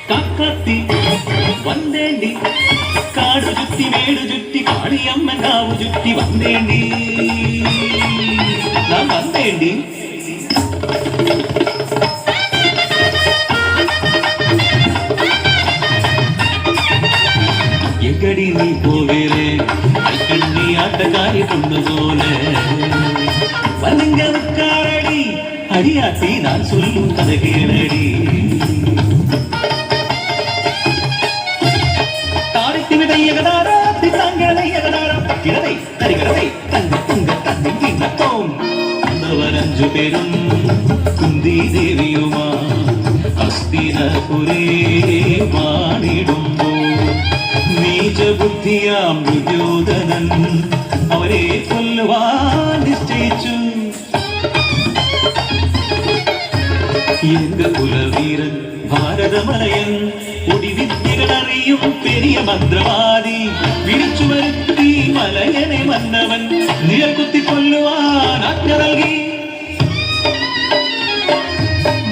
കാക്കാത്തി വന്നേണ്ടി കാടു ചുറ്റി മേടു ചുറ്റി കാളിയമ്മ കാവു ചുറ്റി വന്നേണ്ടി നാം വന്നേണ്ടി എങ്കടി നീ പോവേലേ കണ്ണി ആട്ടക്കാരി കൊണ്ടുപോലെ വന്നുങ്ക ഉക്കാരടി അടിയാത്തി ഞാൻ ചൊല്ലും കഥ കേളടി താഴത്തി വിതയ്യകതാരാത്തി താങ്കളയ്യകതാരം കിടതൈ തരികടതൈ തന്റെ തുങ്ക തന്റെ കിണ്ണത്തോം അന്നവരഞ്ചു പേരും കുന്തി ദേവിയുമാ ഹസ്തിനപുരേ വാണിടുമ്പോ നീചബുദ്ധിയാം ദുര്യോധനൻ അവരെ കൊല്ലുവാൻ നിശ്ചയിച്ചു. എങ്ക കുലവീരൻ ഭാരതമലയൻ ഒടിവിദ്യകളറിയും പെരിയ മന്ത്രവാദി വിളിച്ചു വരുത്തി മലയനെ മന്നവൻ നിഴൽക്കുത്തി കൊല്ലുവാൻ ആജ്ഞ നൽകി.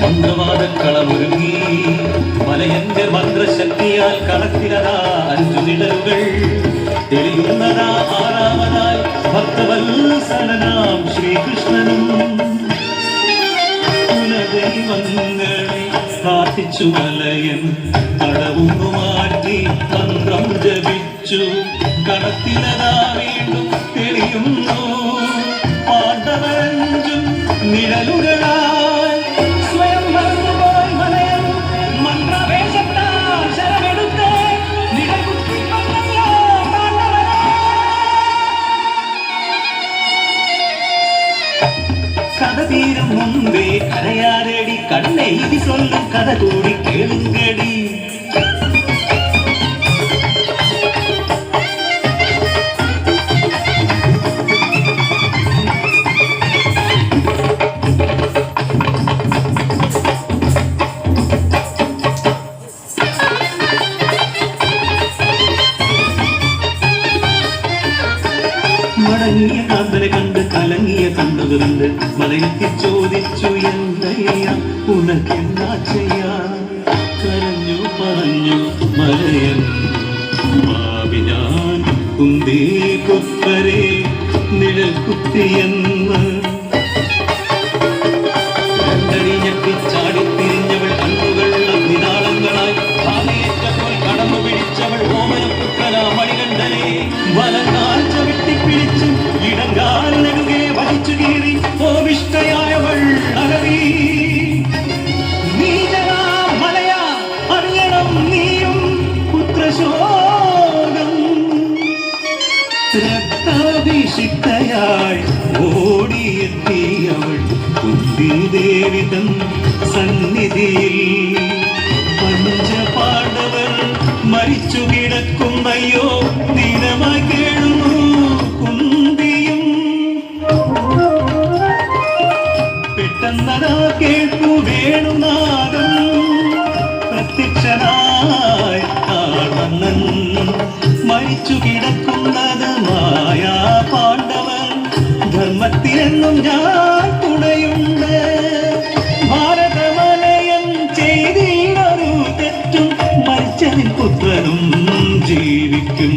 മന്ത്രവാദക്കളമൊരുങ്ങി മലയന്റെ മന്ത്രശക്തിയാൽ കളത്തിലതാ 5 നിഴലുകൾ തെളിയുന്നതാ. ആറാമതായി ഭക്തവത്സലനാം ശ്രീകൃഷ്ണനും കുലദൈവങ്ങളെ പ്രാർത്ഥിച്ചു മലയൻ കടവുന്നു മാറ്റി മന്ത്രം ജപിച്ചു. കടത്തിലതാ വീണ്ടും തെളിയുന്നു പാണ്ഡവരഞ്ചും നിഴലുകളാ. கதை தீரும் முன்பே கரையாதடி கண்ணை இது சொல்லும் கதை கூடி கேளுங்கடி. മടങ്ങിയ കാന്തനെ കണ്ട് കലങ്ങിയ കണ്ണുകളുണ്ട് മലയെത്തി ചോദിച്ചു എന്നയ്യ ഉനക്കെന്നാ ചെയ്യാ. കരഞ്ഞു പറഞ്ഞു മലയൻ ഭാവി ഞാൻ കുന്തി പുത്രരെ നിഴൽ കുത്തിയെന്ന്. രണ്ടടി ഞെട്ടിച്ചാടി തിരിഞ്ഞവൾ കണ്ണുകൾ അഗ്നിനാളങ്ങളായി ഭാവിയേറ്റപ്പോൾ കടന്നു പിടിച്ചവൾ ഓമനപുത്രനാ മണികണ്ഠനെ വലങ്കാൽ ചവിട്ടിപ്പിടിച്ചു ഇടങ്കാൽ നെടുകെ വലിച്ചു കീറി കോപിഷ്ഠയായവൾ അലറി. നീജനാ മലയ അറിയണം നീയും പുത്രശോകം. രക്താഭിഷിക്തയായി ഓടിയെത്തിയവൾ കുന്തിദേവി തൻ സന്നിധിയിൽ. പഞ്ചപാണ്ഡവർ മരിച്ചു കിടക്കുന്നയ്യോ ദീനമായി കേഴുന്നു കുന്തിയും. പെട്ടെന്നതാ കേൾക്കു വേണുനാദം പ്രത്യക്ഷനായി കാണന്നൻ. മരിച്ചു കിടക്കുന്നത് മായാ പാണ്ഡവർ ധർമ്മത്തിലെന്നും ഞാൻ തുണയുണ്ട്. ഭാരതമലയൻ ചെയ്തിടൊരു തെറ്റും മരിച്ചതിൻ പുത്രനും ജീവിക്കും.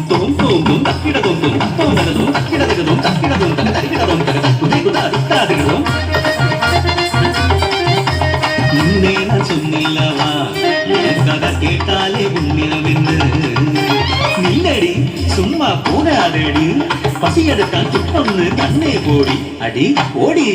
തോം തോന്നും തക്കിട തോന്നും തോന്നതും തക്കിടതും തക്കിടതും തക്കിടതും തക്കിടതും ഇന്നേന ചൊന്നില്ലവാ കഥ കേട്ടാലേ പുണ്യമെന്ന്. നില്ലടി സുമ്മാ പോരാതടി പസിയെടുക്കാൻ തുപ്പൊന്ന് കണ്ണേ പോടി അടി ഓടി.